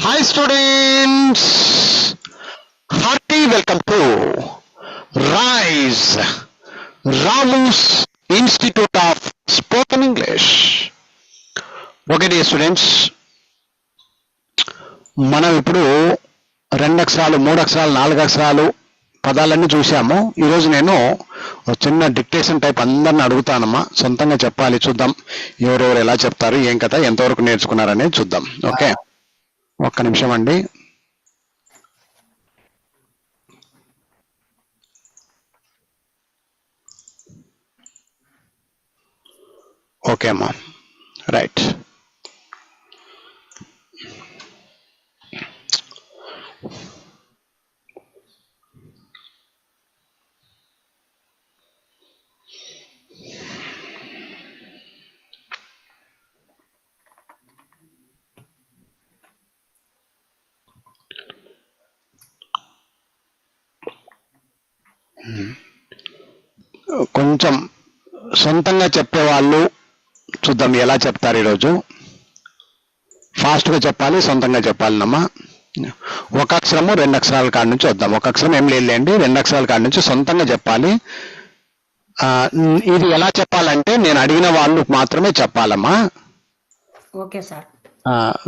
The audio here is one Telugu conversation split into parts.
Hi students, hearty welcome to RISE, Ramu's Institute of Spoken English. Okay dear students, మనం ఇప్పుడు 2 అక్షరాలు 3 అక్షరాలు 4 అక్షరాలు పదాలన్నీ చూసాము. ఈరోజు నేను చిన్న డిక్టేషన్ టైప్ అందరిని అడుగుతానమ్మా, సొంతంగా చెప్పాలి. చూద్దాం ఎవరెవరు ఎలా చెప్తారు, ఏం కథ, ఎంతవరకు నేర్చుకున్నారనేది చూద్దాం. ఓకే, ఒక్క నిమిషం అండి. ఓకే అమ్మా, రైట్. కొంచెం సొంతంగా చెప్పేవాళ్ళు చూద్దాం ఎలా చెప్తారు. ఈరోజు ఫాస్ట్గా చెప్పాలి, సొంతంగా చెప్పాలన్నమ్మా. 1 అక్షరము 2 అక్షరాల కాడి నుంచి వద్దాం. 1 అక్షరం ఏం లేదులేండి, 2 అక్షరాల కాడి నుంచి సొంతంగా చెప్పాలి. ఇది ఎలా చెప్పాలంటే నేను అడిగిన వాళ్ళు మాత్రమే చెప్పాలమ్మా. Okay sir.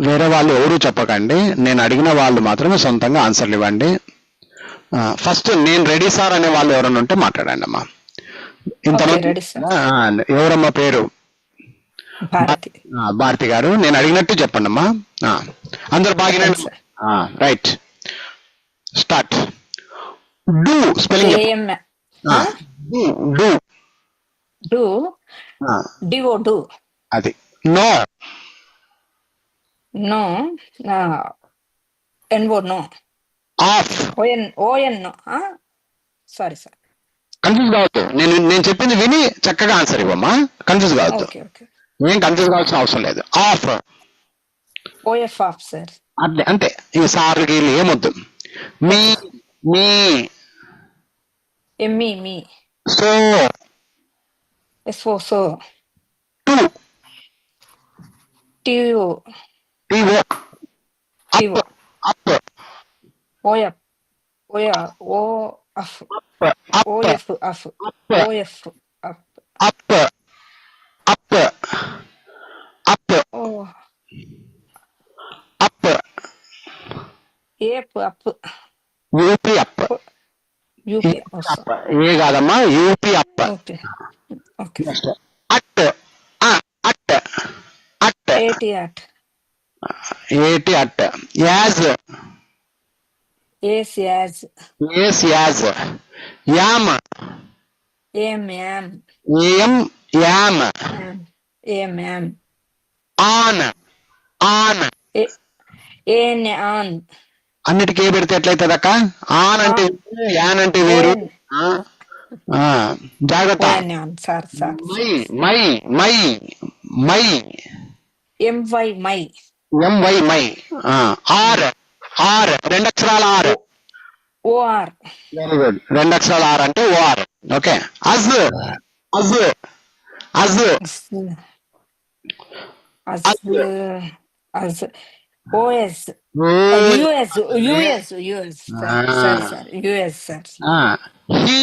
వేరే వాళ్ళు ఎవరు చెప్పకండి, నేను అడిగిన వాళ్ళు మాత్రమే సొంతంగా ఆన్సర్లు ఇవ్వండి. ఫస్ట్ నేను రెడీ సార్ అనే వాళ్ళు ఎవరైనా ఉంటే మాట్లాడండి అమ్మా. ఇంతమంది ఎవరమ్మా పేరు? భారతి గారు. నేను అడిగినట్టు చెప్పండి అమ్మా. అందరు బాగా రైట్. స్టార్ట్. డూ స్పెల్లింగ్ అది. No no N O no. Of O N no. Sorry sir, confuse కావద్దు. నేను చెప్పింది విని చక్కగా ఆన్సర్ ఇవ్వమ్మా, కన్ఫ్యూజ్ కావద్దు. ఏం కన్ఫ్యూజ్ కావాల్సిన అవసరం లేదు. Of O F of sir. అంతే. ఈ సార్లు గీర్లు ఏమొద్దు. Me me M E me. So S O so. To T O T O. T O. Up O F ఓయా O of O F of O F up up up up O up ape up U P up. U P A కాదమ్మా, U P up. Okay okay. At at at A T at. A T at. As A S as. A S as. Am A M am. A M am. A M am. On on. An on. అన్నిటికీ ఏ పెడితే ఎట్లయితుంది అక్క? ఆన్ అంటే యాన్ అంటే వేరు. జాగ్రత్త. My my my my. M Y my. M Y my. Or or 2 అక్షరాల ఆర్. ఓఆర్. Very good. 2 అక్షరాల ఆర్ అంటే O R. Okay. Us us us us O S. U S U S U S sir. U S sir. He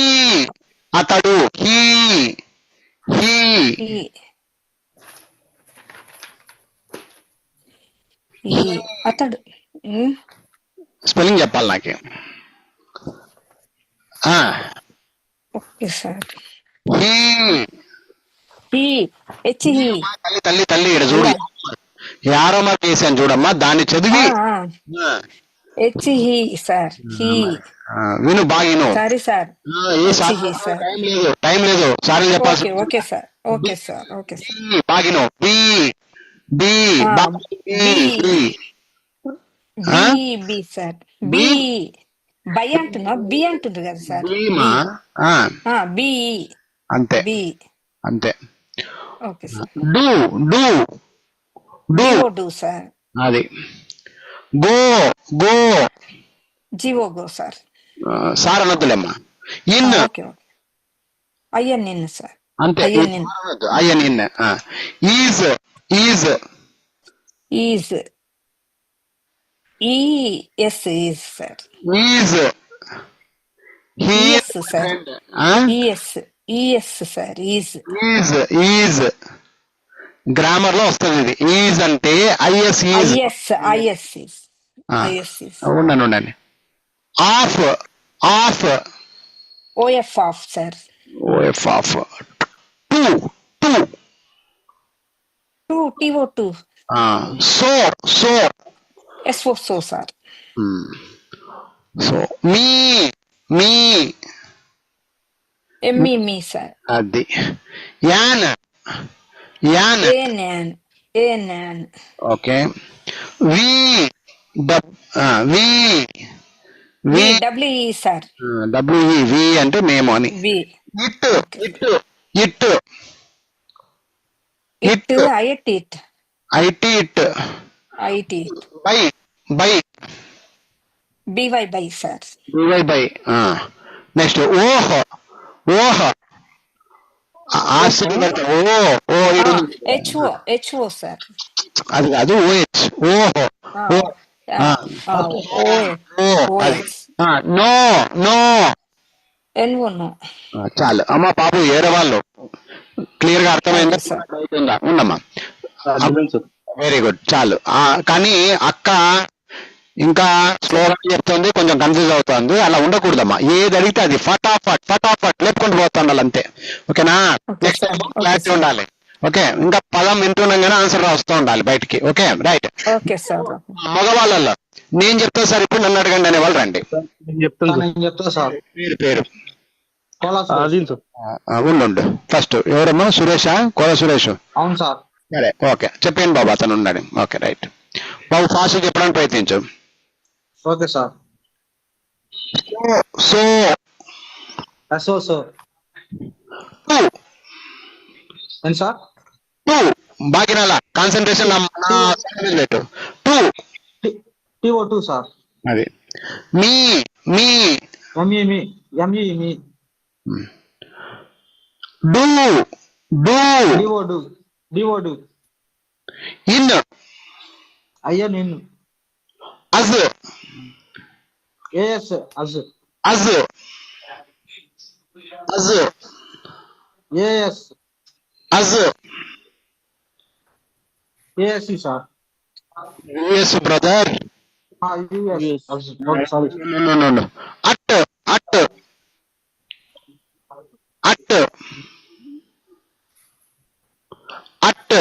అతడు. హీ హీ అతడు. స్పెల్లింగ్ చెప్పాలి నాకు. Okay sir. He he H he. తల్లి తల్లి ఇక్కడ చూడు, యారో మార్క్ వేసాను చూడమ్మా, దాన్ని చదివి హెచ్ హీ సార్. హీ విను బాగా. Sorry sir. టైం లేదు, సారీ చెప్పాల్సి. Okay sir. Okay sir. Okay sir. బాగినో. Be be be sir. Be by అంటున్నా, బి అంటుంది కదా సార్. బి అంతే బి అంతే. Okay sir. Do do do do sir. అది. Go go. G O go sir. Sir అనొద్దులేమ్మా. ఇన్. Okay okay. అయ్యన్ నిన్న సార్. అంతే. I N in. Is is is ES is, sir. Is he ES, sir. ES, sir. Is grammar లో వస్తుంది ఇది. ఈజ్ అంటే I S is. IS is. IS is. ఉండండి. Of of OF off, sir. O F of. To to TO2. So so SO so, sir. So me me Me, sir. అది. An an. ANN. Okay. We we we WE, sir. W E we అంటే మేము అని. V. It it it IT, it. I T it. IT. By by BY by, sir. By by. Next oh oh HO, sir. అది కాదు. ఓహెచ్ ఓహో. No no. NO, no. చాలు అమ్మా పాపు. ఏరే వాళ్ళు క్లియర్ గా అర్థమైందా? ఉండమ్మా. Very good. చాలు. కానీ అక్క ఇంకా స్లోగా చెప్తుంది, కొంచెం కన్ఫ్యూజ్ అవుతుంది. అలా ఉండకూడదమ్మా. ఏది అడిగితే అది ఫటాఫట్ లేపుకుంటూ పోతుండాలి అంతే. ఓకేనా? నెక్స్ట్ టైం క్లారిటీ ఉండాలి. ఓకే. ఇంకా పదం వింటున్నాగానే ఆన్సర్ వస్తూ ఉండాలి బయటికి. Okay right. Okay sir. మగవాళ్ళల్లో నేను చెప్తా సార్, ఇప్పుడు నన్ను అడగండి అనే వాళ్ళు రండి. పేరు ఉండు. ఫస్ట్ ఎవరమ్మా? సురేషా? కోల సురేష్. అవును సార్. సరే ఓకే చెప్పండి బాబు. అతను ఉన్నాడు. ఓకే రైట్ బాబు. ఫాస్ట్ చెప్పడానికి ప్రయత్నించు. Okay sir. సో సో ఏంటి సార్? టూ బాగినాల కాన్సన్ట్రేషన్ పెట్టు. To TO2 sir. అది. Me me ME do do DOD in IN as AS as AS as ASC sir. U S brother. US. Okay sorry. No. At at at at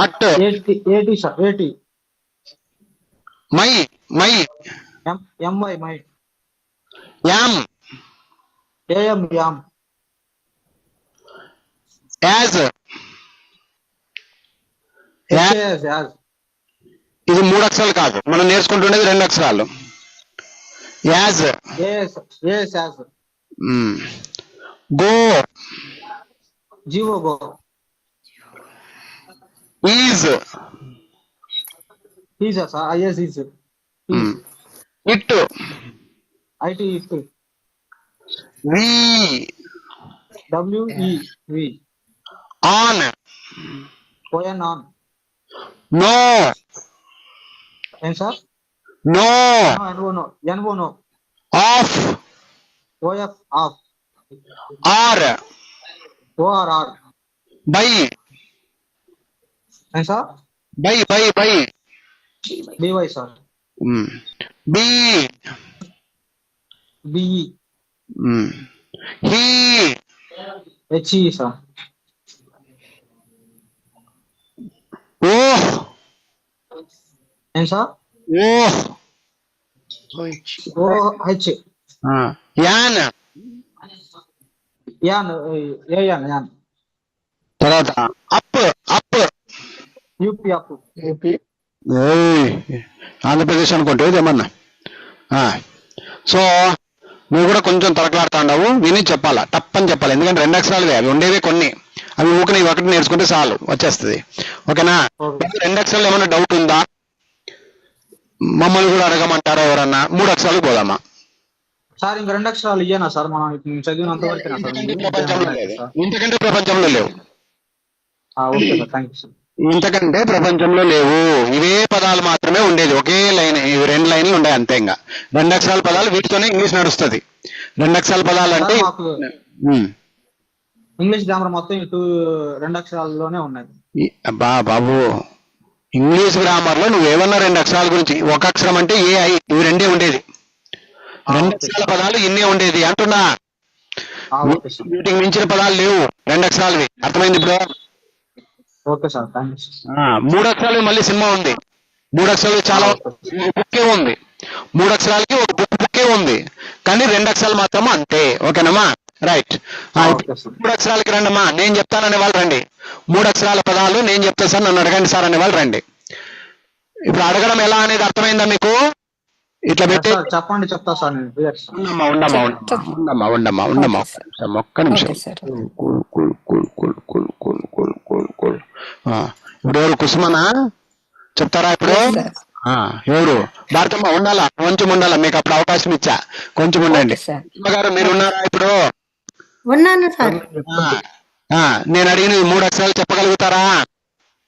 at. 80 sir. 80 my my MY my am AM am has HAS has. ఇది 3 అక్షరాలు కాదు, మనం నేర్చుకుంటుండేది 2 అక్షరాలు. As. AS as. Go GO go. Is sir. IS is. It IT it. We WE on ON on. No ఏం sir? No NO no. Of OF of. Or OR or. By ఏం sir? By BY sir. Be BE he HE sir. Oh ఏం sir? Oh OH an. An. తర్వాత అప్ UP అప్. ఆంధ్రప్రదేశ్ అనుకుంటే ఏమన్నా. సో నువ్వు కూడా కొంచెం తరకలాడుతాండావు, విని చెప్పాలా, తప్పని చెప్పాలి. ఎందుకంటే 2 అక్షరాలువే అవి ఉండేవే కొన్ని. అవి ఊకని ఒకటి నేర్చుకుంటే చాలు, వచ్చేస్తుంది. ఓకేనా? 2 అక్షరాలు ఏమన్నా డౌట్ ఉందా? మమ్మల్ని కూడా అడగమంటారా ఎవరన్నా? 3 అక్షరాలు పోదామా సార్? ఇంక 2 అక్షరాలు ఇయ్యనా సార్? మనం చదివినంత వరకేనా సార్? ఇంతకంటే ప్రపంచంలో లేవు. Okay sir. Thank you sir. ఇంతకంటే ప్రపంచంలో లేవు. ఇవే పదాలు మాత్రమే ఉండేది, ఒకే లైన్, ఇవి 2 లైన్లు ఉండే అంతే. ఇంకా 2 అక్షరాల పదాలు, వీటితోనే ఇంగ్లీష్ నడుస్తుంది. 2 అక్షరాల పదాలు అంటే సార్ మాకు ఇంగ్లీష్ గ్రామర్ మొత్తం ఇటు 2 అక్షరాల్లోనే ఉన్నాయి. అబ్బా బాబు, ఇంగ్లీష్ గ్రామర్ లో నువ్వేమన్నా 2 అక్షరాల గురించి, ఒక అక్షరం అంటే ఏఐ, ఇవి 2 ఉండేది. 2 అక్షరాల పదాలు ఇన్నే ఉండేది అంటున్నా. Okay sir. వీటికి మించిన పదాలు లేవు 2 అక్షరాలవి. అర్థమైంది ఇప్పుడు? Okay sir, thank you. 3 అక్షరాలు మళ్ళీ సినిమా ఉంది. 3 అక్షరాలు చాలా బుక్కే ఉంది. 3 అక్షరాలకి ఒక బుక్కే ఉంది, కానీ 2 అక్షరాలు మాత్రం అంతే. ఓకేనమ్మా? రైట్. 3 అక్షరాలకి రండమ్మా, నేను చెప్తాననే వాళ్ళు రండి. 3 అక్షరాల పదాలు నేను చెప్తా సార్, నన్ను అడగండి సార్ అనే వాళ్ళు రండి. ఇప్పుడు అడగడం ఎలా అనేది అర్థమైందా మీకు? ఇట్లా పెట్టి చెప్పండి, చెప్తా సార్ నేను. ఉండమ్మా ఒక్క నిమిషం. ఇప్పుడు ఎవరు? కుసుమనా చెప్తారా ఇప్పుడు? ఎవరు? భారతమ్మ ఉండాలా, కొంచెం ఉండాలా, మీకు అప్పుడు అవకాశం ఇచ్చా, కొంచెం ఉండండి. కుసుమ గారు మీరు ఉన్నారా ఇప్పుడు? ఉన్నాను సార్. నేను అడిగిన 3 అక్షరాలు చెప్పగలుగుతారా?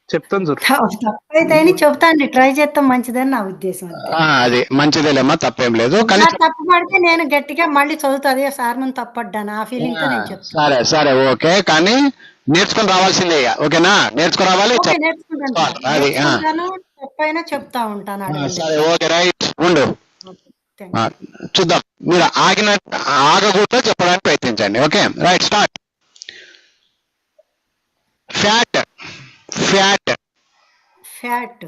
చెప్తాను సార్. తప్పైతే చెప్తాండి, ట్రై చేస్తాం, మంచిదని నా ఉద్దేశం. అది మంచిదేలేమ్మా, తప్పేం లేదు. కానీ తప్పు పడితే నేను గట్టిగా మళ్ళీ చదువుతుంది సార్, ముందు తప్పడ్డాను, ఆ ఫీలింగ్ తో నేను చెప్తాను. సరే ఓకే, కానీ నేర్చుకొని రావాల్సిందే. ఓకేనా? నేర్చుకుని రావాలి. అది తప్పైనా చెప్తా ఉంటాను. సరే ఓకే, రైట్. ఉండు, చూద్దాం. మీరు ఆగకూడదు చెప్పడానికి ప్రయత్నించండి. Okay, right, start. Fat. Fat. Fat.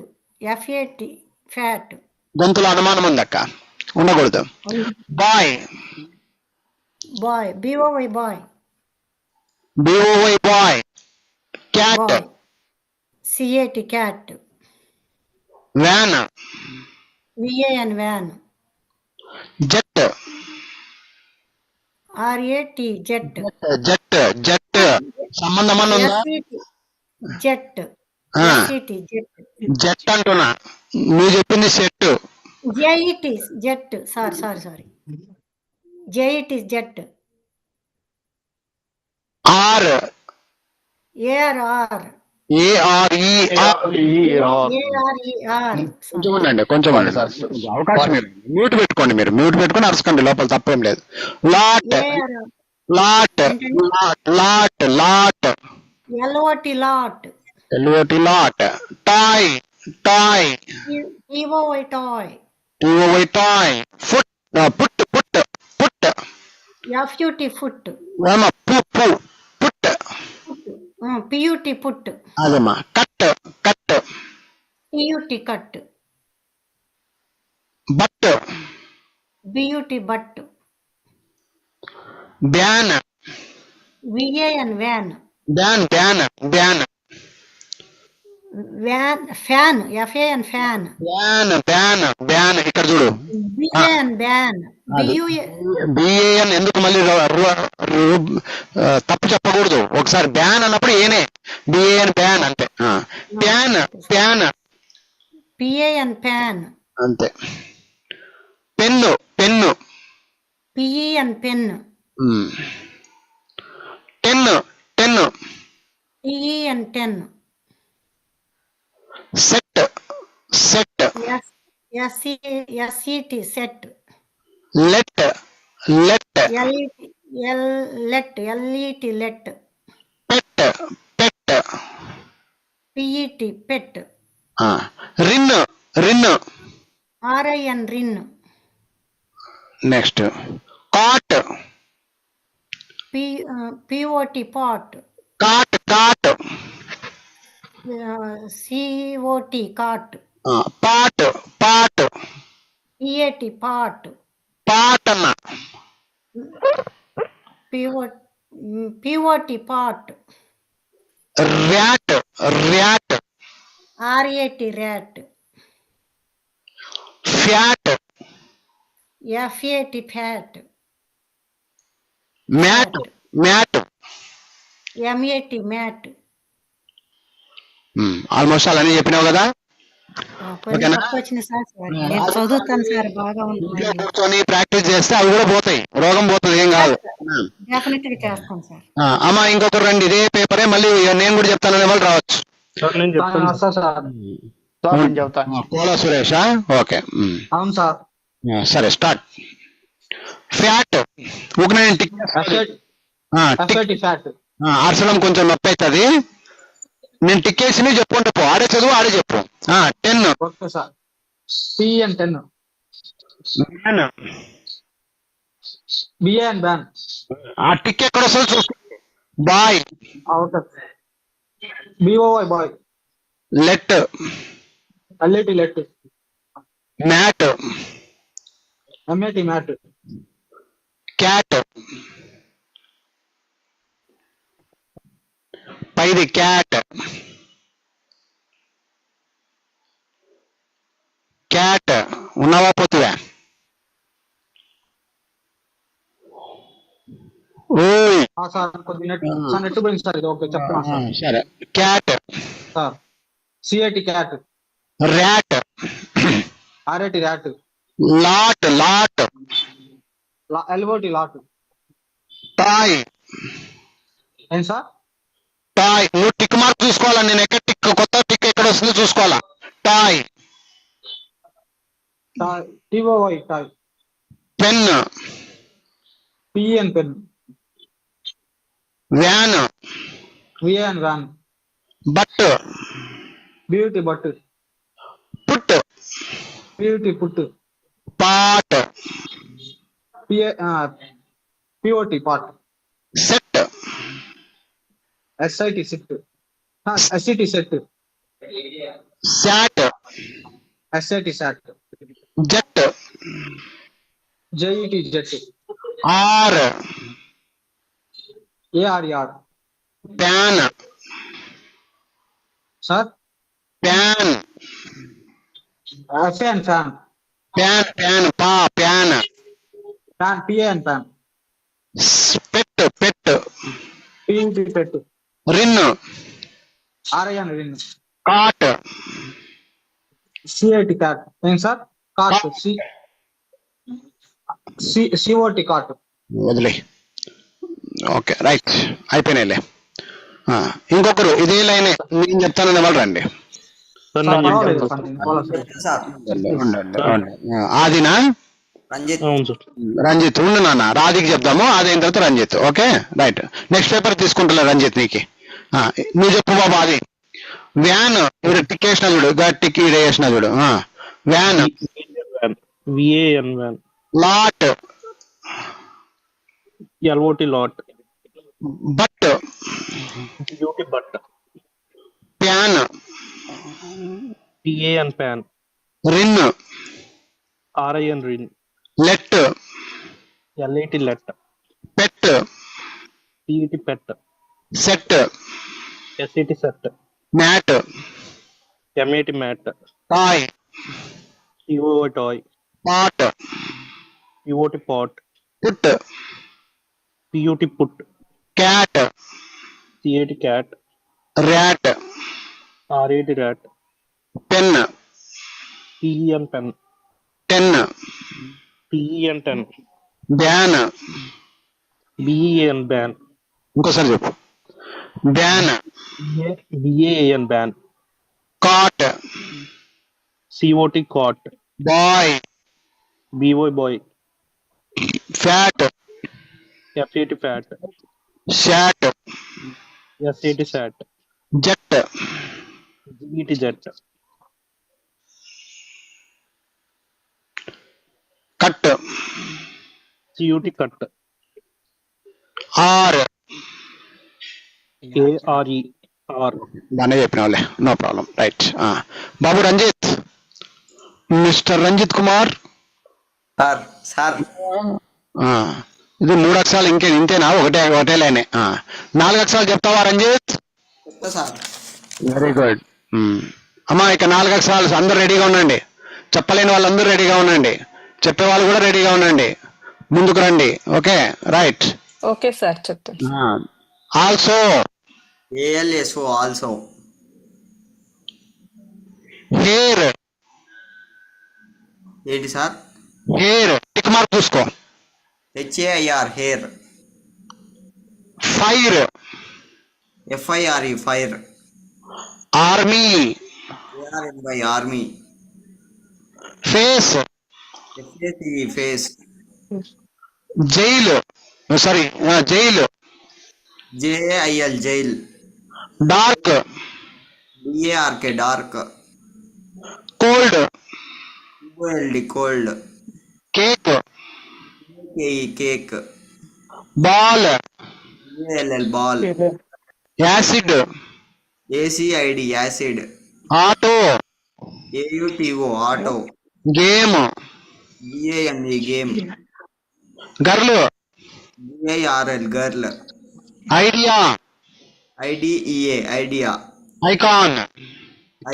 FAT. Fat. గొంతులో అనుమానం ఉందక్క, ఉండకూడదు. Boy. Boy. BOY. Boy. BOY boy. Cat. CAT. Cat. Van. VAN. Van. Jet. RAT. Jet. Jet. Jet సంబంధం ఉందా? జెట్. జెట్. జెట్ అంటున్నా, నువ్వు చెప్పింది set. JET. Jet. Sorry. JET. Jet. Are. AR. కొంచెం ఉండండి, అవకాశం. మ్యూట్ పెట్టుకోండి, మీరు మ్యూట్ పెట్టుకొని అరుచుకోండి లోపల, తప్పేం లేదు. Lot. Lot. Lot. Lot. LOT. Lot. LOT. Lot. Toy. Toy. TOY. Toy. TOY. Toy. Foot. Put. Put. Put. FUT. Foot. Put. PUT. Put. అదమ్మా. Cut. Cut. TUT. Cut. But. BUT. But. Ban. VAN. Van. Ban. Ban. Ban. Van. Fan. FAN. Fan. Ban. Ban. Ban. ఇక్కడ చూడు, BAN. బ్యాన్. BAN. ఎందుకు మళ్ళీ తప్పు చెప్పకూడదు. ఒకసారి బ్యాన్ అన్నప్పుడు ఏనే, BAN. బ్యాన్ అంతే. ప్యాన్. ప్యాన్. PAN. ప్యాన్. అంతే. Pen. Pen. PEN. Pen. Ten. Ten. TEN. Ten. Set. Set. SET. Set. Let. Let. LET. Let. Pet. Pet. PET. Pet. Rin. Rin. RIN. Rin. Next cot. POT. Pot. Cot. Cot. COT. Cot. Pot. Pot. PAT. Pot. Pot అన్న. POT. Pot. Rat. Rat. RAT. Rat. Fat. FAT. Fat. Mat. Mat. MAT. Mat. Almost అలానే చెప్పినావు కదా? వచ్చిన సార్, నేను చదువుతాను సార్, బాగా ఉంటుంది. కూర్చొని ప్రాక్టీస్ చేస్తే అవి కూడా పోతాయి, రోగం పోతుంది, ఏం కాదు. డెఫినెట్ గా చేస్తాను సార్. అమ్మా ఇంకొకరు రండి, ఇదే పేపరే మళ్ళీ నేను కూడా చెప్తాననే వాళ్ళు రావచ్చు. సార్ నేను చెప్తాను వస్తా సార్. సార్ నేను చెప్తాను. కోలా సురేషా? ఓకే. అవును సార్. సరే స్టార్ట్. ఫ్యాట్ ఒక నేను టిక్ ఎఫ్ఐటి ఫ్యాట్. ఆర్సలం కొంచెం నొప్పి అవుతుంది. నేను టిక్ వేసి చెప్పుకుంటే పో. ఆడే చదువు ఆడే చెప్పు. 10. Okay sir. P N 10. B A N ban. ఆ టిక్ ఎక్కడ వస్తుందో చూసుకో. Boy. Okay. B O Y boy. Let. L A T let. Mat. M A T mat. Cat. పైది క్యాట్. క్యాట్ ఉన్నావా పోతువా? ఓయ్ సార్ కొద్ది నెట్ సార్ నెట్ పోయింది సార్. ఇది ఓకే చెప్తున్నా సార్. సరే. Cat. Sir C I T cat. Rat. R I T rat. Lot. Lot. L O T lot. Toy. ఏం సార్? టాయ్. నువ్వు టిక్ మార్క్ చూసుకోవాలా. నేను ఎక్కడ టిక్ కొత్త టిక్ ఎక్కడ వస్తుందో చూసుకోవాలా. Toy. T O Y toy. Pen. P N pen. Van. V N van. But. B U T but. Put. B U T put. Pot. P O T pot. Set. S I T sit. S C T set. Sat. S I T sat. Jet. J E T jet. Are. A R R. Pan. Sir pan. Fan fan. Pan. Pan. Pan. Fan P N fan. Pet. Pet. P U T pet. Rin. R I N rin. Cot. C I T cot. ఏం సార్? కాట్. C O T cot. వదిలే. ఓకే రైట్ అయిపోయినాయిలే. ఇంకొకరు ఇదే లైన్ నేను చెప్తానని వాళ్ళు రండి. సార్ నేను పర్వాలేదు చెప్తాను. సార్. ఆదినా? అవును సార్. రంజిత్ ఉండు నాన్న. రాధికి చెప్దాము. అదైన తర్వాత Ranjit. Okay right. Next paper తీసుకుంటా రంజిత్ నీకు. నువ్వు చెప్పు బాబు. అది వ్యాన్. ఇప్పుడు టిక్ వేసిన చూడు. టిక్ ఈడ వేసిన చూడు. Van. V A N van. Lot. L O T lot. But. B U T but. Pan. P A N pan. Rin. R I N rin. Let. L I T let. Pet. P E T pet. Set. S E T set. Mat. M A T mat. Toy. T O O toy. Pot. P O T pot. Put. P U T put. Cat. C I T cat. Rat. R I T rat. Pen. P E N pen. 10. P E N 10. Ban. B E N ban. ఇంకోసారి చెప్పు. Ban. B A N ban. Cot. C O T cot. Boy. B O boy. Fat. F A T fat. Shot. SAT sat. Jet. G E T jet. Cut. C U T cut. Are. A R E are. బాగానే చెప్పిన వాళ్ళే. No problem. రైట్. బాబు Ranjith. Mister Ranjith Kumar. Sir sir ఇది 3 అక్షరాలు. ఇంతేనా? ఒకటే లైనే. 4 అక్షరాలు చెప్తావా రంజిత్? చెప్తా సార్. Very good. అమ్మా ఇక 4 అక్షరాలు. అందరూ రెడీగా ఉండండి. చెప్పలేని వాళ్ళందరూ రెడీగా ఉండండి. చెప్పే వాళ్ళు కూడా రెడీగా ఉండండి. ముందుకు రండి. Okay right. ఓకే సార్ చెప్తాను. ఆల్సో. A L S O also. హెయిర్. ఏంటి సార్? హెయిర్. టిక్ మార్క్ చూసుకో. H A I R hair. Fire. F I R E fire. Army. ARMY army. Face. FACE face. Jail. Sorry, jail. JAIL jail. Dark. DARK dark. Cold. COLD cold. Cake. KE cake. Ball. BALL ball. Acid. ACID acid. Auto. AUTO auto. Game. GAME game. Girl. GIRL girl. Idea. IDEA idea. Icon.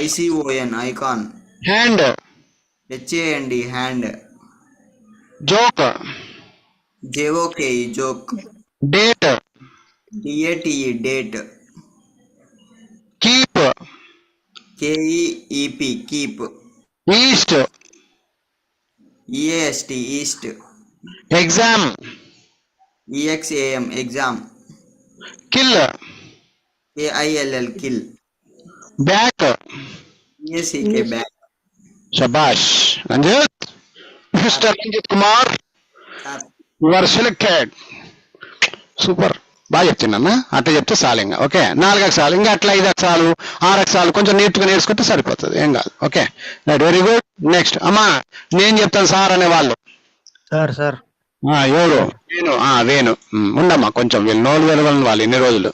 ICON icon. Hand. HAND hand. Joke. JOKE joke. Date. DATE date. Keep. KEEP keep. East. EAST east. Exam. EXAM exam. Kill. KILL kill. Back. BACK back. శబాష్ Ranjith. Mister Ranjith Kumar, you are selected. Super, బాగా చెప్తున్నా. అట్లా చెప్తే చాలు ఇంకా. ఓకే, 4 అక్షరాలు, ఇంకా అట్లా 5 అక్షరాలు 6 అక్షరాలు కొంచెం నీట్గా నేర్చుకుంటే సరిపోతుంది, ఏం కాదు. Okay right, very good. Next అమ్మా, నేను చెప్తాను సార్ అనే వాళ్ళు. సార్ ఎవరు? వేణు. వేణు ఉండమ్మా, కొంచెం వీళ్ళు నోళ్ళు వెలవలని వాళ్ళు ఇన్ని రోజులు.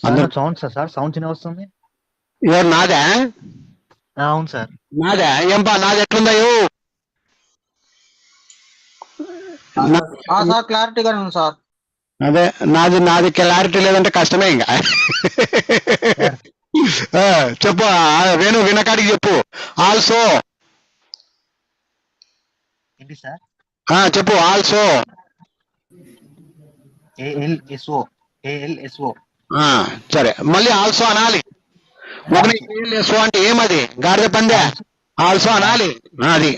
అందరూ సౌండ్ సార్ సౌండ్ చిన్న వస్తుంది. ఎవరు? నాదా? అవును సార్. నాదా? ఏంపా నాది ఎట్లుందయ్యో? సార్ క్లారిటీగానే ఉంది సార్. అదే నాది క్లారిటీ లేదంటే కష్టమే ఇంకా. చెప్పు వేణు, వినకాడికి చెప్పు. ఆల్సో. ఏంటి సార్? చెప్పు. ఆల్సో. ALSO. సరే, మళ్ళీ ఆల్సో అనాలి. ALSO అంటే ఏమది? గాడిద పందే. ఆల్సో అనాలి అది.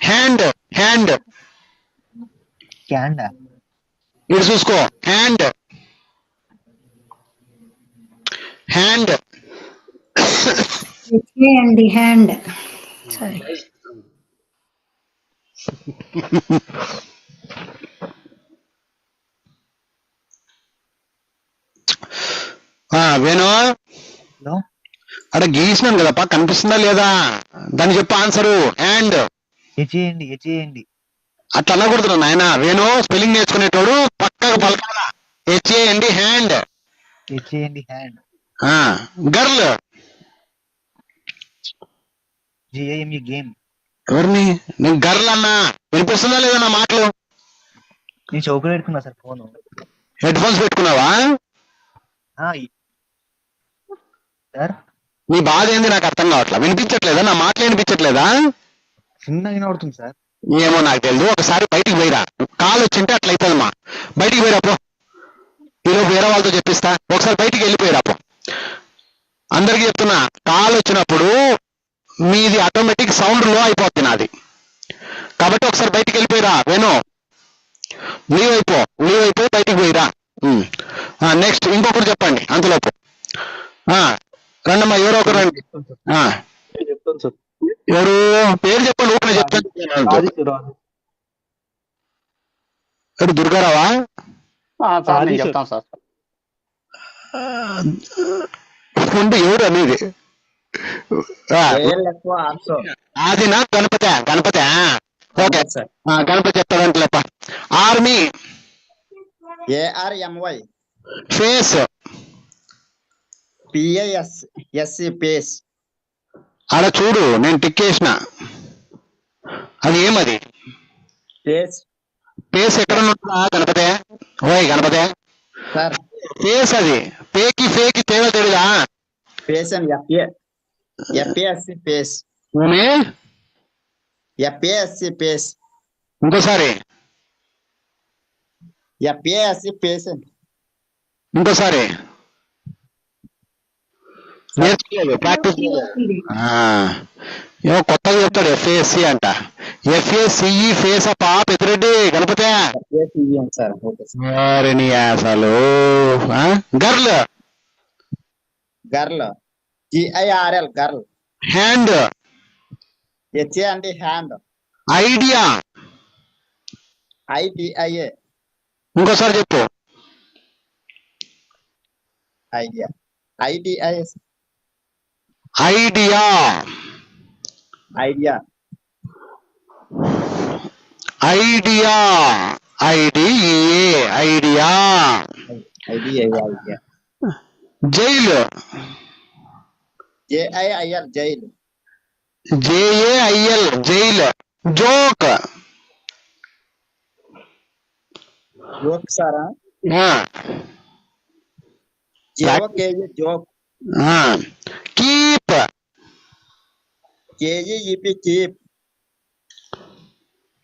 హ్యాండ్. హ్యాండ్ క్యాండా. ఇది చూసుకో. హ్యాండ్. హ్యాండ్. అండి హ్యాండ్. సరే వేణు, హలో, అక్కడ గీసినాను కదప్ప, కనిపిస్తుందా లేదా? దాన్ని చెప్పు ఆన్సరు. హ్యాండ్. హెచ్ఏయండి. అట్లా అనకూడదు నాయన. వేణు, స్పెల్లింగ్ నేర్చుకునేటోడు పక్కగా పలకాల. HAND hand. Hand. Girl. GAME game. ఎవరిని? నేను గర్ల్ అన్నా. వినిపిస్తుందా లేదా నా మాటలు? నేను చౌకలో పెట్టుకున్నా సార్ ఫోన్. హెడ్ ఫోన్స్ పెట్టుకున్నావా? సార్ నీ బాధ ఏంది నాకు అర్థం కావట్లా. వినిపించట్లేదా? నా మాటలు వినిపించట్లేదా? చిన్నగా వినబడుతుంది సార్. ఏమో నాకు తెలియదు. ఒకసారి బయటికి పోయిరా. కాల్ వచ్చింటే అట్లా అవుతుందమ్మా. బయటికి పోయిరా పో. ఈలోపు వేరే వాళ్ళతో చెప్పిస్తా. ఒకసారి బయటికి వెళ్ళిపోయిరా పో. అందరికి చెప్తున్నా, కాల్ వచ్చినప్పుడు మీది ఆటోమేటిక్ సౌండ్ లో అయిపోతుంది నాది. కాబట్టి ఒకసారి బయటికి వెళ్ళిపోయిరా వేణు. లీవ్ అయిపోయి బయటికి పోయిరా. నెక్స్ట్ ఇంకొకరు చెప్పండి అంతలోపు. రండమ్మా, ఎవరో ఒకరు రండి. చెప్తాను సార్. ఎవరు? పేరు చెప్పండి, ఊపిరి చెప్తాను. ఎవరు? దుర్గారావా? చెప్తాను సార్. ఉండి ఎవరు అనేది? ఆదినా? గణపతి. ఓకే, గణపతి చెప్తాడంటలేప. Army. ARMY. Face. PASSC pace. అలా చూడు, నేను టిక్ వేసిన. అది ఏమది? పేస్ ఎక్కడ ఉంటుందా గణపతే? ఓయ్ గణపతే, సార్ పేస్ అది. పేకి ఫేకి తేడా తెలీదా? Pace and FASC pace. FASC pace. ఇంకోసారి. FASC పేస్ అండి. ఇంకోసారి. నేర్చుకోలేదు, ప్రాక్టీస్. ఏమో కొత్తగా చెప్తాడు. FASC అంట. FACE ఫేస్ అప్ప పెద్దిరెడ్డి గణపతే. సార్ ఓకే అసలు. Girl. Girl. GIRL girl. Hand, HAND hand. Idea, IDIA ఇంకోసారి చెప్పు. idea. IDIS idea, idea. Idea, I D A, idea. IDIA idea. Jail, JAIL jail. J A I L, jail. Joke, Joke sir. JOKE joke. Keep, KEEP keep.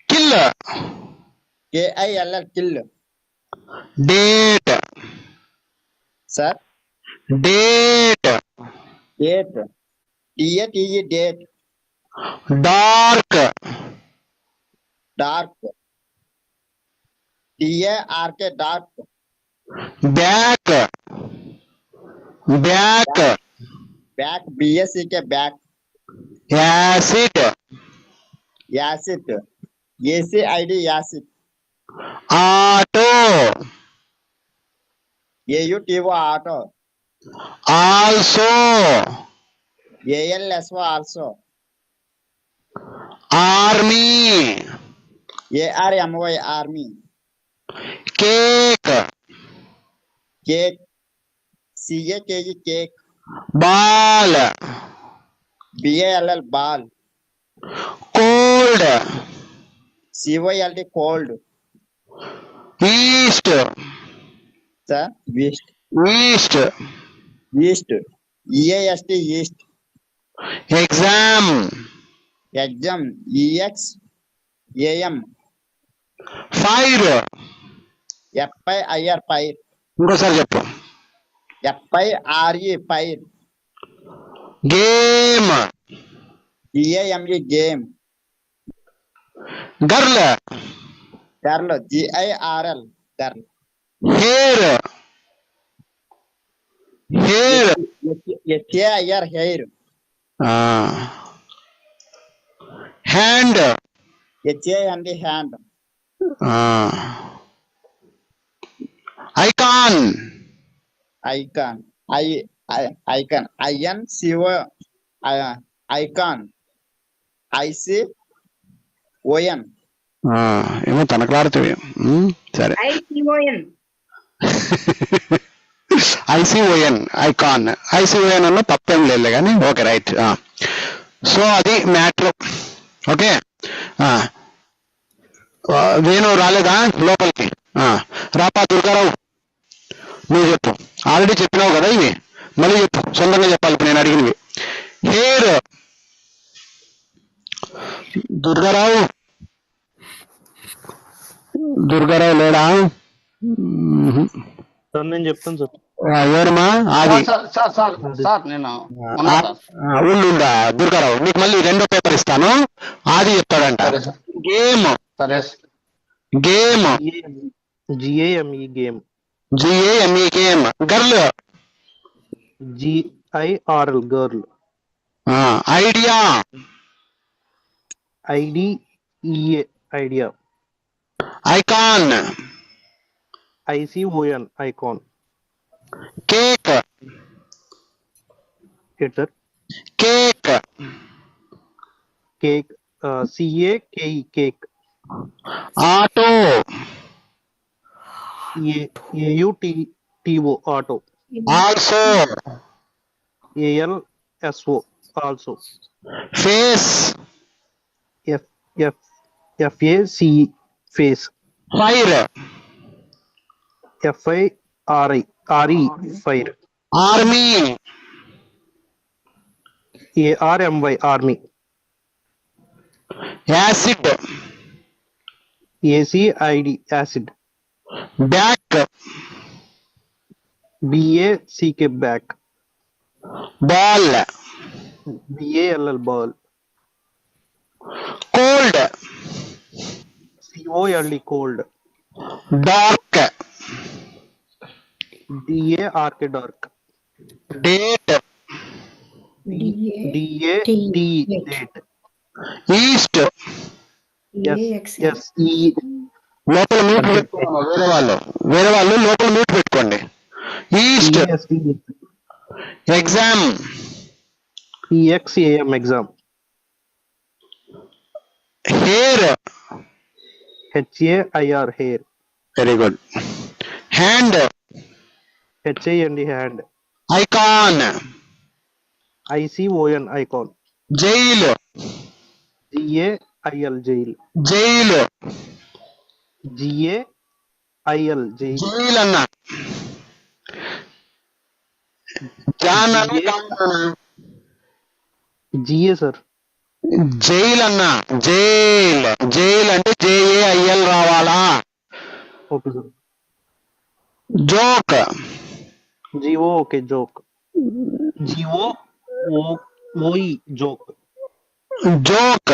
Kill, KILL kill. Date, Sir. Date. Date. DATE date. Dark, Dark. DARK dark. Back, back. Back. BSEK back. Acid, Acid. ACID acid. Auto, AUTO auto. Also, ALSO also. Army, ARMY army. Cake, Cake. CAKE cake. Ball, BALL ball. Cold, COLD cold. East, Sir. East. East. East. EAST east. Exam, Exam. EXAM. Fire. FIRE fire. ఇంకోసారి చెప్పు. FIRE fire. Game, GAME game. Girl, Girl. GIRL girl. Hair, hair. HAIR hair. Hand, HAND hand. Icon, Icon. Icon. INCO. Icon. ICON. ఏమో తనకలాడుతుంది. సరే, ఐసిఓఎన్, ఐకాన్. ఐసిఓఎన్ అన్న తప్పేం లేదు కానీ ఓకే రైట్. సో అది మ్యాటర్. ఓకే, వేణు రాలేదా లోపలికి? రాపా దుర్గారావు, నువ్వు చెప్పు. ఆల్రెడీ చెప్పినావు కదా ఇవి, మళ్ళీ చెప్పు, సొంతంగా చెప్పాలి ఇప్పుడు నేను అడిగినవి. హెయిర్, దుర్గారావు, దుర్గారావు లేడా? సార్ నేను చెప్తాను సార్. ఎవరమ్మా? ఆది సార్ నేను ఉందా దుర్గారావు, నీకు మళ్ళీ రెండో పేపర్ ఇస్తాను, ఆది చెప్తాడంట. గేమ్, సరే. Game, GAME game. GAME game. Girl, GIRL girl. Idea, IDEA idea. Icon, ICON icon. Cake, Hitter. Cake. Cake. CAKE cake. Auto, AUTO auto. Also, ALSO also. Face, FAC face. Fire, FIRE fire. Army, ARMY army. Acid, ACID acid. Back, BACK back. Ball, BALL ball. Cold, COLD cold. Dark, DARK dark. Date, DAT, date. East Yes, E. లోపల మ్యూట్ పెట్టుకోండి. వేరే వాళ్ళు లోపల మ్యూట్ పెట్టుకోండి. East EST, exam EXAM, exam. Hair HAIR, hair. Very good. Hand HAND, hand. Icon ICON, icon. Jail GAIL, jail. Jail GAIL, jail. Jail అన్న జాన్ అన్న GA, sir. జైల్ అన్న జైల్ జైల్ అంటే JAIL రావాలా. Okay, sir. Joke GO, okay, joke. GOOE, joke. Joke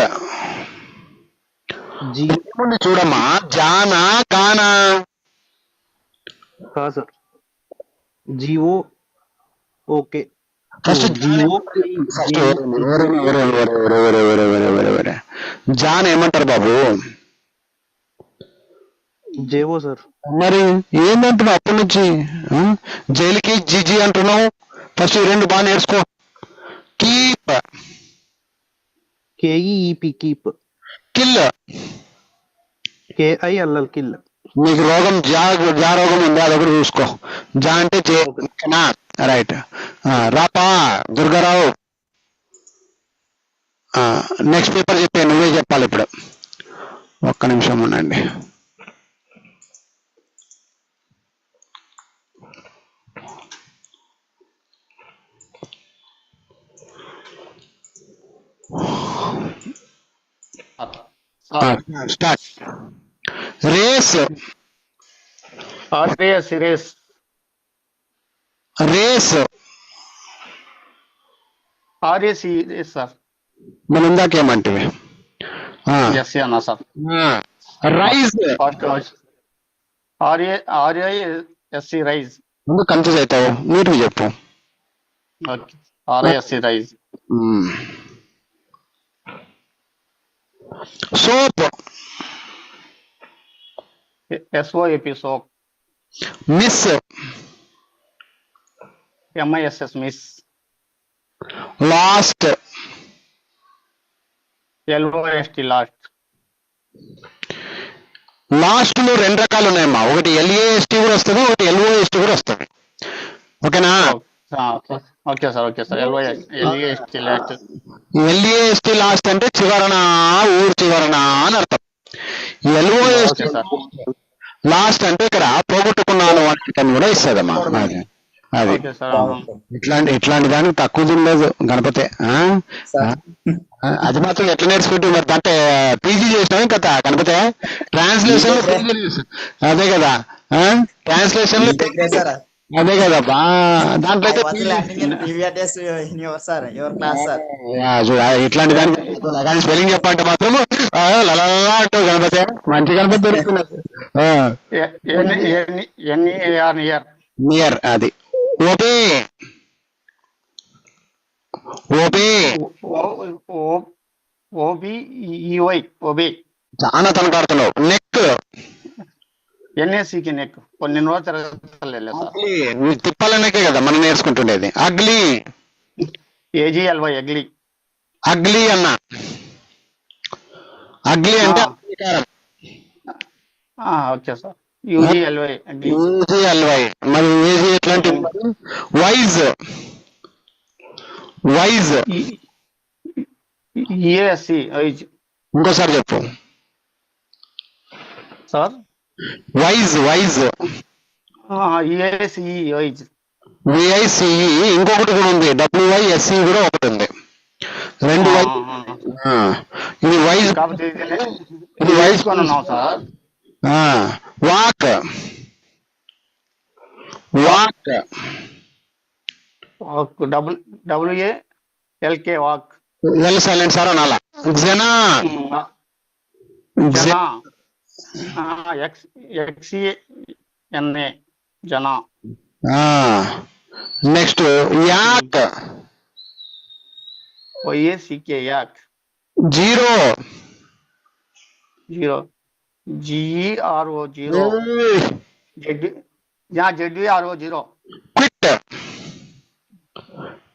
G, చూడమ్మా. జానా కానా sir. GO, okay. First GO, జాన్ ఏమంటారు బాబు? JO, sir. మరి ఏందంటున్నావు అప్పటి నుంచి? జైలుకి జీజీ అంటున్నావు. ఫస్ట్ ఈ రెండు బాగా నేర్చుకో. Keep KEEP, keep. Kill KILL, kill. నీకు రోగం జా రోగం ఉంది, అదొకటి చూసుకో. జా అంటే రైట్. రాపా దుర్గారావు. నెక్స్ట్ పేపర్ చెప్పే, నువ్వే చెప్పాలి ఇప్పుడు. ఒక్క నిమిషం ఉండండి. Start. Race RAS, race. Race RAC, race, sir. మనం ఇందాకేమంటివి? Yes, అన్న సార్. Rise RAISC, rise. ముందు కన్ఫ్యూజ్ అవుతావు, నీట్గా చెప్పు. Okay, RASC, rise. Soap SOAP, soap. Miss MISS, miss. Last LOST, last. Last లో రెండు రకాలు ఉన్నాయమ్మా. ఒకటి LAST కూడా వస్తుంది, ఒకటి LOST కూడా వస్తుంది. ఓకేనా? Okay sir, okay sir. LAST, last. LAST last అంటే చివరన, ఊరు చివరన అని అర్థం. LOST okay sir. లాస్ట్ అంటే ఇక్కడ పోగొట్టుకున్నాను అని కూడా ఇస్తుందమ్మా. అది ఓకే సార్. ఇట్లాంటి దానికి తక్కువ ఉండదు గణపతి. అది మాత్రం ఎట్లా నేర్చుకుంటే మరి అంటే పీజీ చేసినావు కదా గణపతి. ట్రాన్స్లేషన్ అదే కదా, ట్రాన్స్లేషన్ అదే కదా బా. దాంట్లో ఇట్లాంటి దానికి స్పెల్లింగ్ చెప్పంటే మాత్రం లలా అంటావు గణపతి. మంచి గణపతి దొరుకుతున్నది. నియర్ అది. Obey OBEY, OBE. చాలా తనకాడుతున్నావు. Neck NACకి neck. కొన్ని రోజులు తిరగలేదు సార్. నువ్వు తిప్పాలన్నకే కదా మనం నేర్చుకుంటుండేది. Ugly AGLY, ugly. అగ్లీ అన్న, అగ్లీ అంటే okay sir. UGLY, ugly. UGLY. మరి ఏజీ ఎట్లాంటి? Wise EASC, wise. ఇంకోసారి చెప్పు sir. Wise EASE, wise. VICE. ఇంకొకటి కూడా ఉంది, WISE కూడా ఒకటి ఉంది. రెండు వైజ్. ఇది వైజ్, కాబట్టి ఇది వైజ్ కొనున్నాం sir. Walk WALK, walk. Well silent sir అనాలా. Xena XENA, Xena. Next yak YACK, yak. Zero. Zero. GERO, zero. ZERO, zero. Quit.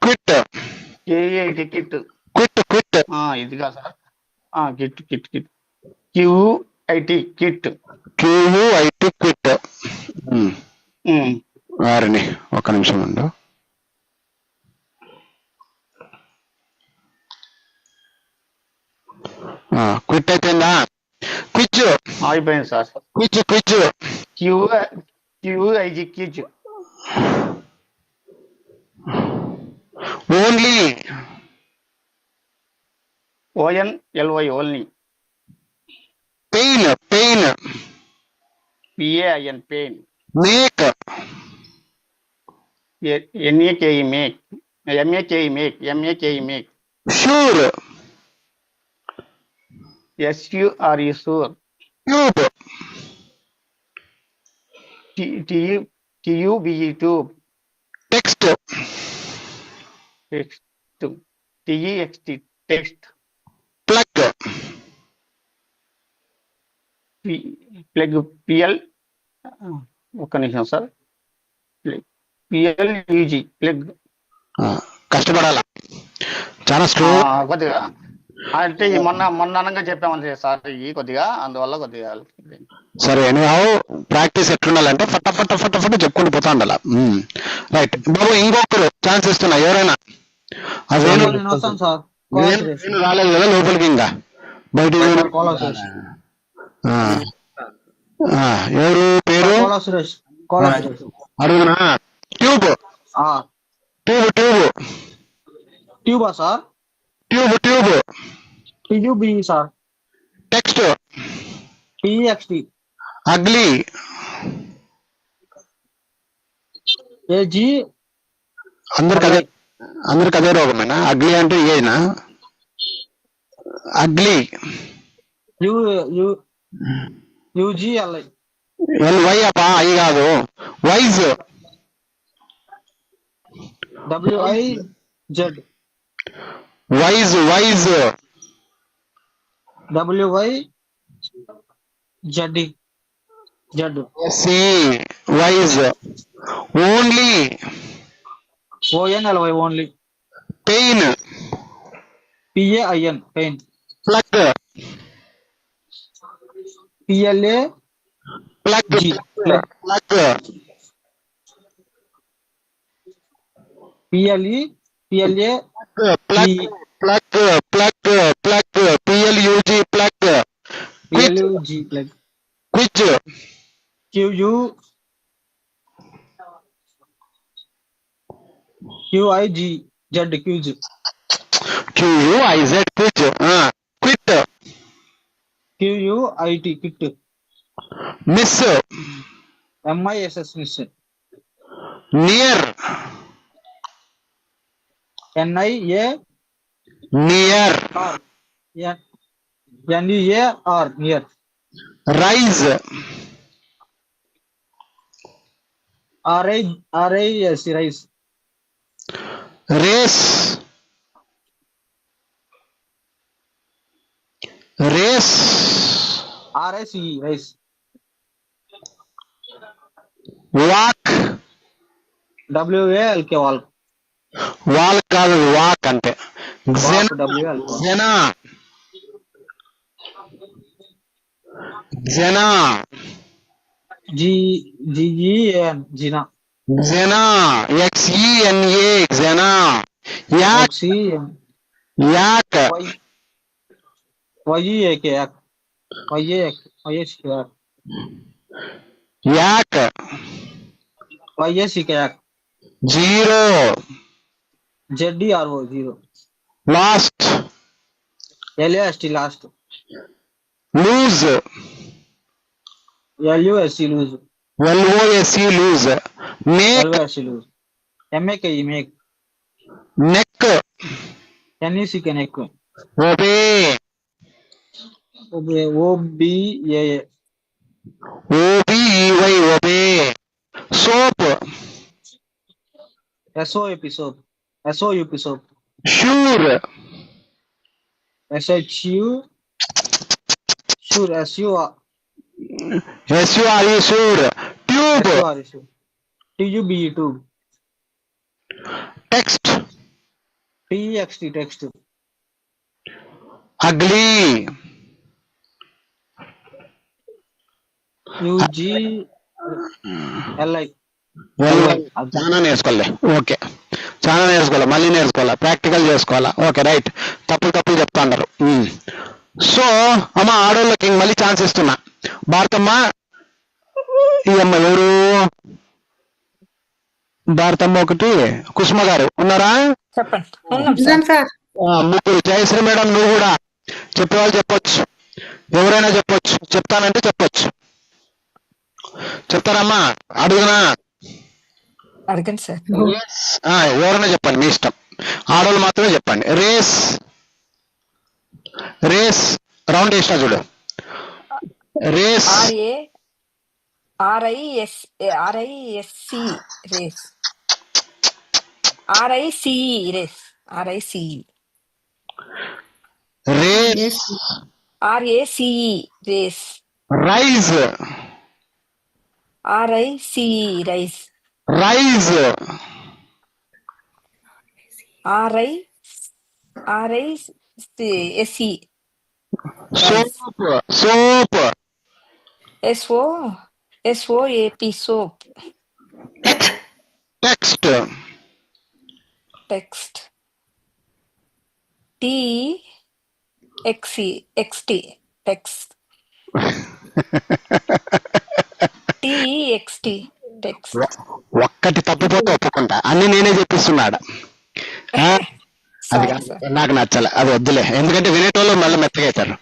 Quit. KEIT, kit. Quit. Quit. ఇదిగా sir. Kit QUIT, kit. QUIT quit. వారిని ఒక నిమిషం ఉండు. క్విట్ అయిపోయిందా? క్విజ్. అయిపోయింది sir. Quiz. QUIG, quiz. Only. ONLY, only. Pain. PAIN, pain. Make. NAKE, make. MAKE, make. Sure. SURE, sure. Tube. TUBE, tube. Text. Text. TEXT, text. Plug. Plug. PL, ఒక్క నిమిషం సార్. PLUG, plug. కష్టపడాల చాలా స్లో. కొద్దిగా అంటే ఈ మొన్న అనగా చెప్పామంటే సార్ ఈ కొద్దిగా అందువల్ల కొద్దిగా. సరే ఎనీహౌ ప్రాక్టీస్ ఎట్లుండాలంటే ఫట చెప్పుకుంటూ పోతా ఉండాల. రైట్ బాబు, ఇంకొకరు ఛాన్స్ ఇస్తున్నా. ఎవరైనా అదేను నేను వస్తాను సార్. నేను రాలేదు కదా లోపలికి, ఇంకా బయట ఎవరు పేరు కోలా సురేష్. కోలా సురేష్. అడుగునా? ట్యూబ్. ట్యూబా sir? Tube. TUBE sir. Text. TEXT. Ugly. AG. అందరికి అదే రోగమేనా? అగ్లీ అంటే ఏనా? అగ్లీ. UGLI. LY అప్పా, అయి కాదు. Wise. WIZ. Wise. WYZD. Wise. Only. ONLY, only. Pain. PAIN, pain. Plug. PLA. Plug. PLE. PLA. Plug. PLUG plug. PLUG, plug. Quiz. QUIZ, quiz. QUIZ quiz. Quit. QUIT, kit. Miss. MISS, miss. Near. NIA. Near. NEAR, near. Rise. RIS, rice. Race. RICE, rice. Walk. WALK, wall. Wall కాదు, వాక్ అంటే. WALK. జనా. GEN, జినా. జనా. XENA జనా. Yak. Yak. YEAK, yak. Yak. YACK, yak. Zero. ZERO, zero. Last. LAST, last. Lose. LUSC, lose. LOSE lose. Make. LOSC, lose. MAKE, make. Neck. NECK, neck. Obey. OBEA. OBEY obey. Soap. SOAP, soap. SOUP, soap. Sure. SHU. Sure. SUR. SURE, sure. Tube. SUR. TUBE. Tube. Text. TXT. Text. Ugly. UGLI. చాలా నేర్చుకోలే. ఓకే, చాలా నేర్చుకోవాలి, మళ్ళీ నేర్చుకోవాలా, ప్రాక్టికల్ చేసుకోవాలా. Okay right. తప్పులు చెప్తా ఉన్నారు. సో అమ్మ ఆడోళ్ళకి మళ్ళీ ఛాన్స్ ఇస్తున్నా. భారతమ్మ, ఈ అమ్మ ఎవరు? భారతమ్మ ఒకటి, కుసుమ గారు ఉన్నారా? చెప్పండి. ఉన్నాం సార్. ఉన్నాను సార్. ముగ్గురు. జయశ్రీ మేడం నువ్వు కూడా చెప్పేవాళ్ళు చెప్పొచ్చు, ఎవరైనా చెప్పొచ్చు, చెప్తానంటే చెప్పొచ్చు. చెప్తారమ్మా? అడుగునా? అడగండి సార్. ఎవరైనా చెప్పండి, మీ ఇష్టం. ఆడవాళ్ళు మాత్రమే చెప్పండి. రేస్ రౌండ్ వేసినా చూడు. Race. RISC race. RICE race. RICE. Race. RACE race. Rise. RICE rice. Rise. RISE. Soap. SOAP soap. Text. TXT text. TXT text. ఒక్కటి తప్పిపోతే ఒప్పుకుంటా, అన్ని నేనే చెప్పిస్తున్నాడు. అది నాకు నచ్చలే, అది వద్దులే, ఎందుకంటే వినేటోళ్ళు మళ్ళీ మెత్తగైతారు.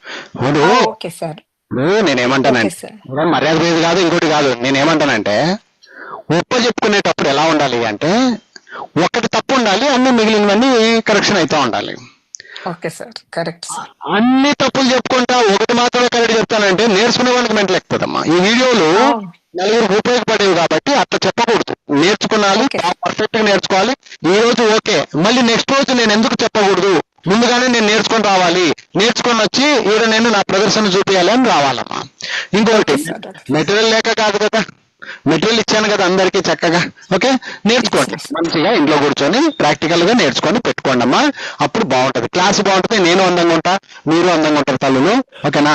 Okay sir. నేనేమంటానంటే మర్యాద లేదు కాదు, ఇంకోటి కాదు. నేనేమంటానంటే చెప్పుకునేటప్పుడు ఎలా ఉండాలి అంటే, ఒకటి తప్పు ఉండాలి, అన్ని మిగిలినవన్నీ కరెక్షన్ అవుతా ఉండాలి. Okay sir, correct sir. అన్ని తప్పులు చెప్పుకుంటా ఒకటి మాత్రమే కరెక్ట్ చెప్తానంటే నేర్చుకునే వాళ్ళకి మెంటల్ ఎక్కుతుందమ్మా. ఈ వీడియోలు నలుగురికి ఉపయోగపడేవి కాబట్టి అట్లా చెప్పకూడదు. నేర్చుకున్నాలి, పర్ఫెక్ట్ గా నేర్చుకోవాలి. ఈ రోజు ఓకే, మళ్ళీ నెక్స్ట్ రోజు నేను ఎందుకు చెప్పకూడదు, ముందుగానే నేను నేర్చుకొని రావాలి, నేర్చుకొని వచ్చి నేను నా ప్రదర్శన చూపించాలి అని రావాలమ్మా. ఇంకొకటి, మెటీరియల్ లేక కాదు కదా, మెటీరియల్ ఇచ్చాను కదా అందరికీ చక్కగా. ఓకే, నేర్చుకోండి మంచిగా, ఇంట్లో కూర్చొని ప్రాక్టికల్ గా నేర్చుకొని పెట్టుకోండి అమ్మా. అప్పుడు బాగుంటది, క్లాస్ బాగుంటుంది, నేను అందంగా ఉంటా, మీరు అందంగా ఉంటారు తల్లులు. ఓకేనా?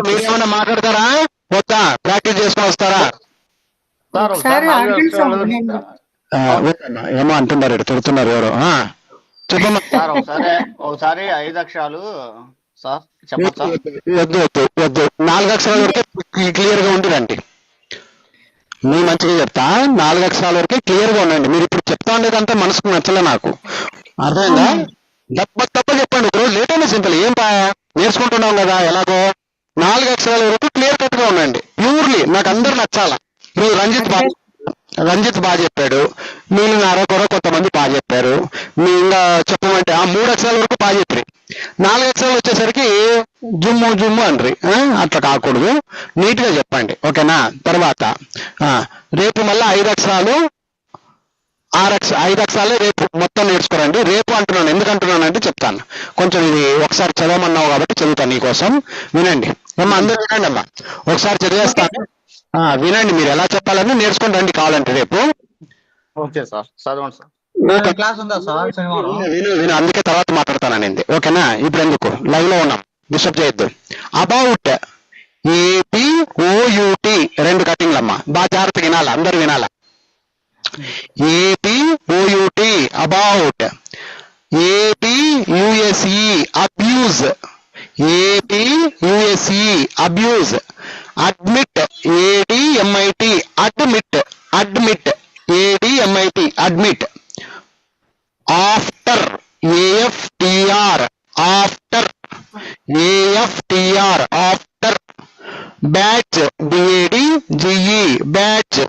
మీరేమన్నా మాట్లాడతారా? వద్దా? ప్రాక్టీస్ చేసుకొని వస్తారా? ఏమో అంటున్నారు, తిడుతున్నారు ఎవరు. చెప్పమ్మా. ఒకసారి 5 అక్షరాలు సార్ చెప్పచ్చా? వద్దు 4 అక్షరాల వరకే క్లియర్ గా ఉంటుందండి. మీ మంచిగా చెప్తా, 4 అక్షరాల వరకే క్లియర్ గా ఉండండి. మీరు ఇప్పుడు చెప్తా ఉండేదంతా మనసుకు నచ్చలే నాకు, అర్థమైందా? తప్ప చెప్పండి. ఒక రోజు లేట్ అయినా సింపుల్, ఏం నేర్చుకుంటున్నాం కదా ఎలాగో. 4 అక్షరాల వరకు క్లియర్ కట్ గా ఉండండి. ప్యూర్లీ నాకు అందరు నచ్చాలా. ఇప్పుడు రంజిత్ బాగా చెప్పాడు, మీరు అరకొర కొంతమంది బాగా చెప్పారు. మీ ఇంకా చెప్పమంటే 3 అక్షరాల వరకు బాగా చెప్పారు. 4 అక్షరాలు వచ్చేసరికి జుమ్ము అండ్రి. అట్లా కాకూడదు, నీట్ గా చెప్పండి. ఓకేనా? తర్వాత రేపు మళ్ళీ 5 అక్షరాలు 5 అక్షరాలు రేపు మొత్తం నేర్చుకోరండి. రేపు అంటున్నాను, ఎందుకు అంటున్నానంటే చెప్తాను. కొంచెం ఇది ఒకసారి చదవమన్నావు కాబట్టి చదువుతాను నీకోసం. వినండి అమ్మా, అందరూ వినండి అమ్మా. ఒకసారి చదివేస్తాను, వినండి. మీరు ఎలా చెప్పాలని నేర్చుకొని రండి కావాలంటే రేపు. ఓకే సార్, చదవండి సార్. క్లాస్ ఉందా సార్? విను, అందుకే తర్వాత మాట్లాడతానండి. ఓకేనా? ఇప్పుడు ఎందుకు, లైవ్ లో ఉన్నాం, డిస్టర్బ్ చేయొద్దు. అబౌట్, ABOUT 2 కటింగ్లమ్మా. బాగా జాగ్రత్తగా వినాలా, అందరు వినాలా. ABOUT about. ABUSE abuse. ABUSE abuse. Admit, ADMIT admit. ADMIT admit. After, AFTR after. After. Badge, BADGE badge.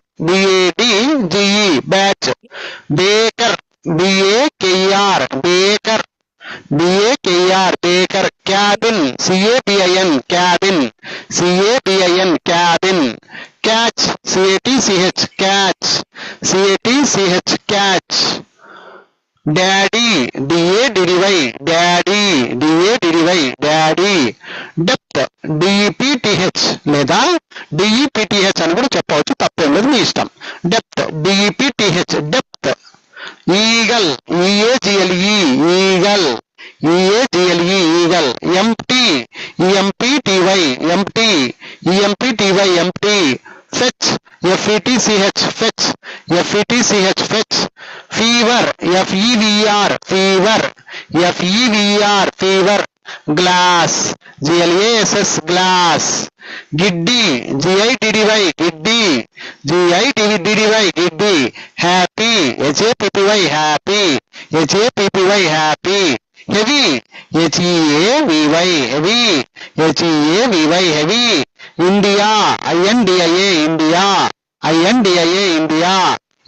Badge. Baker, BAKR baker. Baker. Cabin, CABIN cabin. Cabin. Catch, CATCH catch. Catch. Daddy, DADDY daddy, DADDY daddy. Depth, DEPTH లేదా DEPTH అని కూడా చెప్పవచ్చు, తప్పేం లేదు, మీ ఇష్టం. Depth, DEPTH depth. Eagle, EAGLE eagle, EAGLE eagle. Empty, EMPTY empty, EMPTY empty. Fetch, FETCH fetch, FETCH fetch. Fever, FEVR fever, FEVR fever. Glass, GLASS glass. Giddy, GIDDY giddy, GIDDY giddy. Happy, HAPPY happy, HAPPY happy. Heavy, HEAVY heavy, HEAVY heavy. India, INDIA India, INDIA India.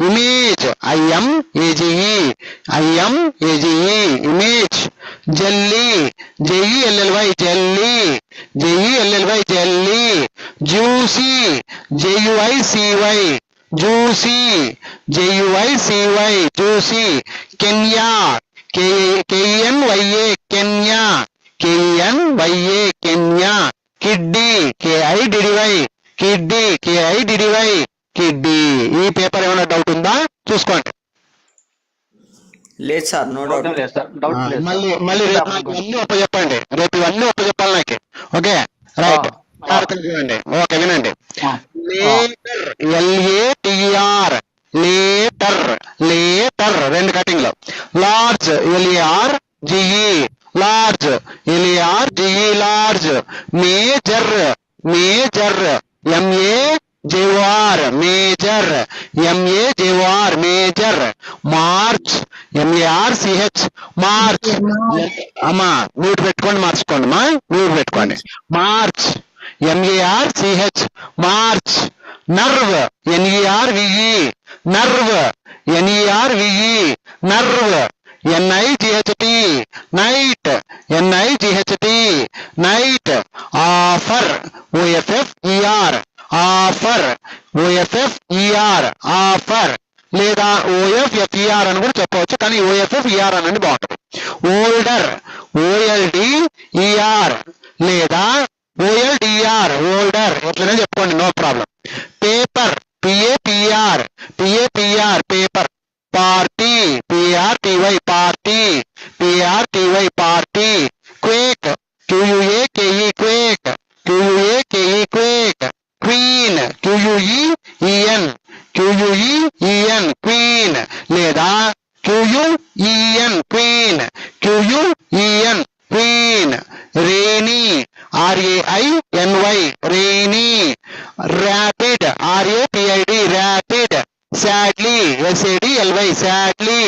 Image, IMAGE image. Jelly, JELLY jelly, JELLY jelly. Juicy, JUICY juicy, JUICY juicy. Kenya, KENYA Kenya, KENYA Kenya. Kiddy, KIDDY kiddy, KIDDY kiddy. ఈ పేపర్ ఏమైనా డౌట్ ఉందా చూసుకోండి. లేదు సార్, నో డౌట్. లేదు సార్, డౌట్ లేదు. మళ్ళీ రేపు నాకు ఇవన్నీ ఒప్పచెప్పండి, రేపు ఇవన్నీ ఒప్పచెప్పాలి నాకు. Okay, right. జాగ్రత్తగా చూడండి. ఓకే, వినండి. లేటర్, LATER లేటర్, లేటర్ రెండు కటింగ్లు. Large, LARGE large, LARGE large. Major, major, MAJOR major, MAJOR major. March, MARCH march. అమ్మా మ్యూట్ పెట్టుకోండి, మార్చుకోండి అమ్మా, మ్యూట్ పెట్టుకోండి. March, MARCH march. Nerve, NERVE nerve, NERVE nerve. NIGHT night, NIGHT night. Offer, OFFER offer, OFFER offer. లేదా OFFER అని కూడా చెప్పవచ్చు, కానీ OFFER అనేది బాగుంటుంది. ఓల్డర్, OLDER లేదా OLDR ఓల్డర్, ఎట్లనే చెప్పుకోండి, no problem. Paper, PAPR paper. Party, PARTY party, PARTY party. Quake, QUAKE quake, QUAKE quake. Queen, QUEEN queen లేదా QUEN queen, QUEN queen. Rainy, RAINY rainy. Rapid, RAPID rapid. Sadly, SADLY sadly.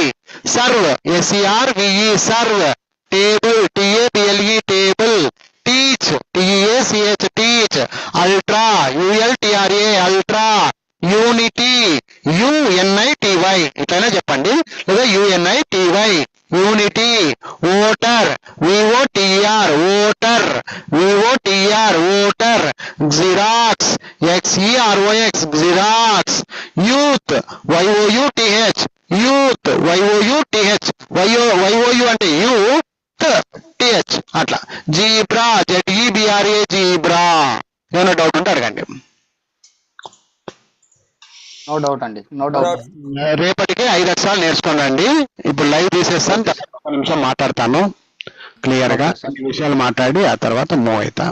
Serve, SERVE serve. Table, TABLE table. Teach, TACH teach. Ultra, ULTRA ultra. Unity, UNITY ఇట్లయినా చెప్పండి, లేదా UNITY unity. Voter, VOTR voter, VOTR voter. Xerox, XEROX xerox. Youth, YOUTH youth, YOUTH YOU అంటే యూత్, TH అట్లా. Zebra, ZEBRA zebra. ఏమైనా డౌట్ ఉంటే అడగండి. నో డౌట్ అండి, నో డౌట్. రేపటికి 5 అక్షరాలు నేర్చుకోండి. ఇప్పుడు లైవ్ తీసేస్తాను, ఒక నిమిషం మాట్లాడతాను క్లియర్ గా, విషయాలు మాట్లాడి ఆ తర్వాత మూవ్ అవుతా.